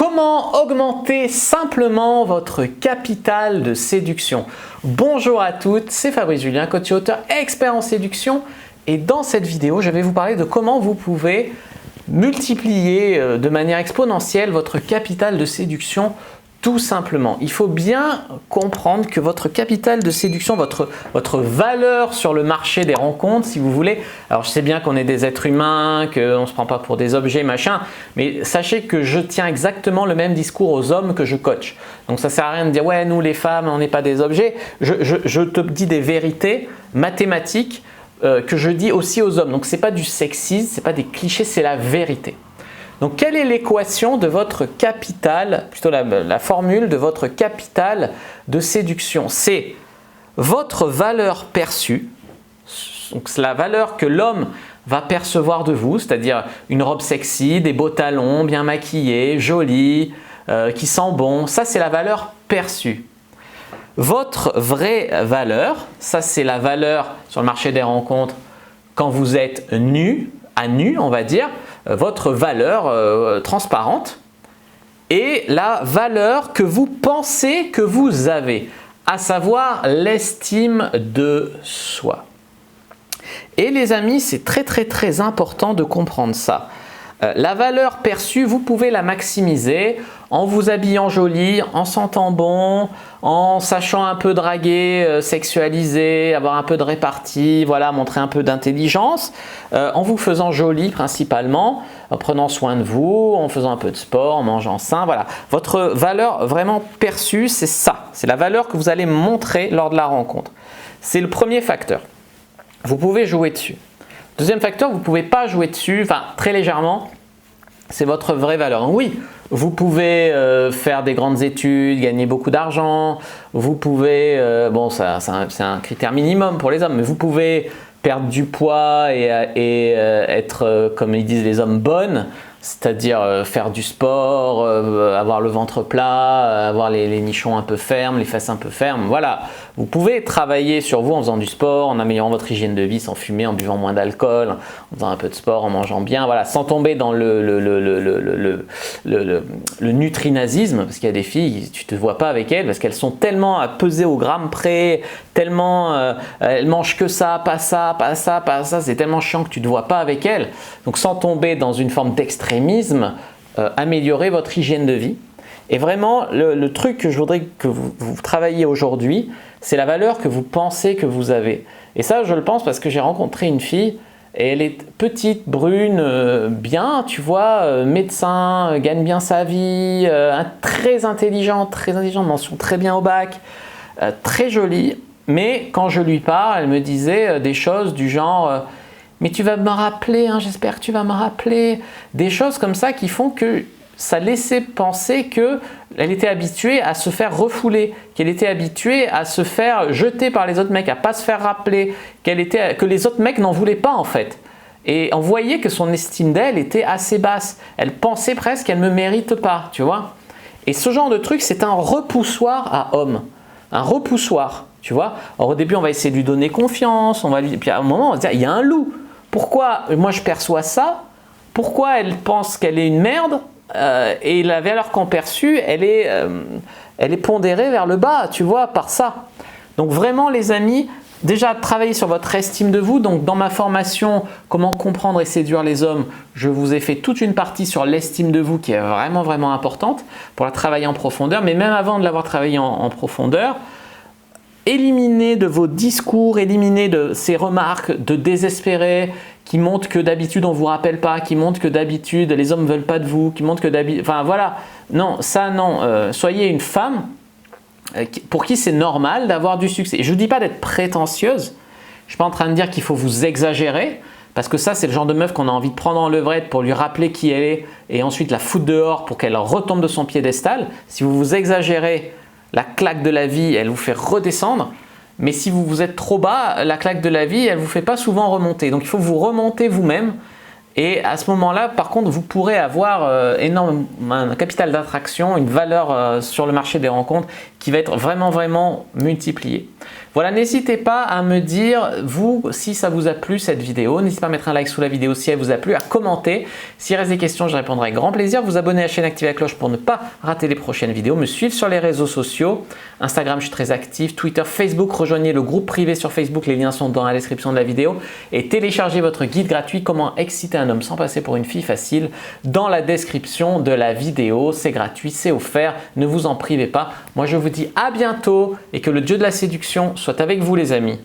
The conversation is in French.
Comment augmenter simplement votre capital de séduction? Bonjour à toutes, c'est Fabrice Julien, coach et auteur expert en séduction. Et dans cette vidéo, je vais vous parler de comment vous pouvez multiplier de manière exponentielle votre capital de séduction tout simplement. Il faut bien comprendre que votre capital de séduction, votre valeur sur le marché des rencontres, si vous voulez, alors je sais bien qu'on est des êtres humains, qu'on ne se prend pas pour des objets, machin, mais sachez que je tiens exactement le même discours aux hommes que je coach. Donc ça ne sert à rien de dire « ouais, nous les femmes, on n'est pas des objets ». Je te dis des vérités mathématiques que je dis aussi aux hommes. Donc ce n'est pas du sexisme, ce n'est pas des clichés, c'est la vérité. Donc, quelle est l'équation de votre capital, plutôt la formule de votre capital de séduction? C'est votre valeur perçue, donc c'est la valeur que l'homme va percevoir de vous, c'est-à-dire une robe sexy, des beaux talons, bien maquillés, jolie, qui sent bon. Ça, c'est la valeur perçue. Votre vraie valeur, ça c'est la valeur sur le marché des rencontres quand vous êtes nu, à nu, on va dire, votre valeur transparente et la valeur que vous pensez que vous avez, à savoir l'estime de soi. Et les amis, c'est très important de comprendre ça. La valeur perçue, vous pouvez la maximiser en vous habillant joli, en sentant bon, en sachant un peu draguer, sexualiser, avoir un peu de répartie, voilà, montrer un peu d'intelligence, en vous faisant joli principalement, en prenant soin de vous, en faisant un peu de sport, en mangeant sain, voilà. Votre valeur vraiment perçue, c'est ça, c'est la valeur que vous allez montrer lors de la rencontre. C'est le premier facteur. Vous pouvez jouer dessus. Deuxième facteur, vous ne pouvez pas jouer dessus, enfin très légèrement, c'est votre vraie valeur. Donc oui, vous pouvez faire des grandes études, gagner beaucoup d'argent, vous pouvez, bon c'est un critère minimum pour les hommes, mais vous pouvez perdre du poids et être, comme ils disent les hommes, bonnes, c'est-à-dire faire du sport, avoir le ventre plat, avoir les nichons un peu fermes, les fesses un peu fermes, voilà. Vous pouvez travailler sur vous en faisant du sport, en améliorant votre hygiène de vie, sans fumer, en buvant moins d'alcool, en faisant un peu de sport, en mangeant bien, voilà, sans tomber dans le nutrinazisme, parce qu'il y a des filles, tu ne te vois pas avec elles, parce qu'elles sont tellement à peser au gramme près, tellement elles mangent que ça, pas ça, pas ça, pas ça, c'est tellement chiant que tu ne te vois pas avec elles. Donc sans tomber dans une forme d'extrémisme, améliorer votre hygiène de vie. Et vraiment, le truc que je voudrais que vous travailliez aujourd'hui, c'est la valeur que vous pensez que vous avez. Et ça, je le pense parce que j'ai rencontré une fille et elle est petite, brune, bien, tu vois, médecin, gagne bien sa vie, très intelligente, mention très bien au bac, très jolie. Mais quand je lui parle, elle me disait des choses du genre mais tu vas me rappeler, hein, j'espère que tu vas me rappeler. Des choses comme ça qui font que ça laissait penser qu'elle était habituée à se faire refouler, qu'elle était habituée à se faire jeter par les autres mecs, à ne pas se faire rappeler, que les autres mecs n'en voulaient pas en fait. Et on voyait que son estime d'elle était assez basse. Elle pensait presque qu'elle ne me mérite pas, tu vois. Et ce genre de truc, c'est un repoussoir à homme. Un repoussoir, tu vois. Alors au début, on va essayer de lui donner confiance, puis à un moment, on va se dire, il y a un loup. Pourquoi moi je perçois ça? Pourquoi elle pense qu'elle est une merde? Et la valeur qu'on perçue, elle est pondérée vers le bas, tu vois, par ça. Donc vraiment les amis, déjà travaillez sur votre estime de vous. Donc dans ma formation « Comment comprendre et séduire les hommes », je vous ai fait toute une partie sur l'estime de vous qui est vraiment importante pour la travailler en profondeur. Mais même avant de l'avoir travaillé en profondeur, éliminez de vos discours, éliminez de ces remarques de désespérés qui montrent que d'habitude on ne vous rappelle pas, qui montrent que d'habitude les hommes ne veulent pas de vous, qui montrent que d'habitude… Enfin voilà, non, ça non. Soyez une femme pour qui c'est normal d'avoir du succès. Et je ne vous dis pas d'être prétentieuse, je ne suis pas en train de dire qu'il faut vous exagérer, parce que ça c'est le genre de meuf qu'on a envie de prendre en levrette pour lui rappeler qui elle est et ensuite la foutre dehors pour qu'elle retombe de son piédestal. Si vous vous exagérez, la claque de la vie, elle vous fait redescendre. Mais si vous êtes trop bas, la claque de la vie, elle ne vous fait pas souvent remonter. Donc il faut vous remonter vous-même. Et à ce moment-là, par contre, vous pourrez avoir un capital d'attraction, une valeur sur le marché des rencontres qui va être vraiment multiplié. Voilà, n'hésitez pas à me dire, vous, si ça vous a plu cette vidéo. N'hésitez pas à mettre un like sous la vidéo si elle vous a plu, à commenter. S'il reste des questions, je répondrai avec grand plaisir. Vous abonner à la chaîne, activer la cloche pour ne pas rater les prochaines vidéos. Me suivre sur les réseaux sociaux. Instagram, je suis très actif. Twitter, Facebook, rejoignez le groupe privé sur Facebook. Les liens sont dans la description de la vidéo. Et téléchargez votre guide gratuit « Comment exciter un homme sans passer pour une fille facile » dans la description de la vidéo. C'est gratuit, c'est offert. Ne vous en privez pas. Moi, je vous dis à bientôt et que le dieu de la séduction soit avec vous les amis.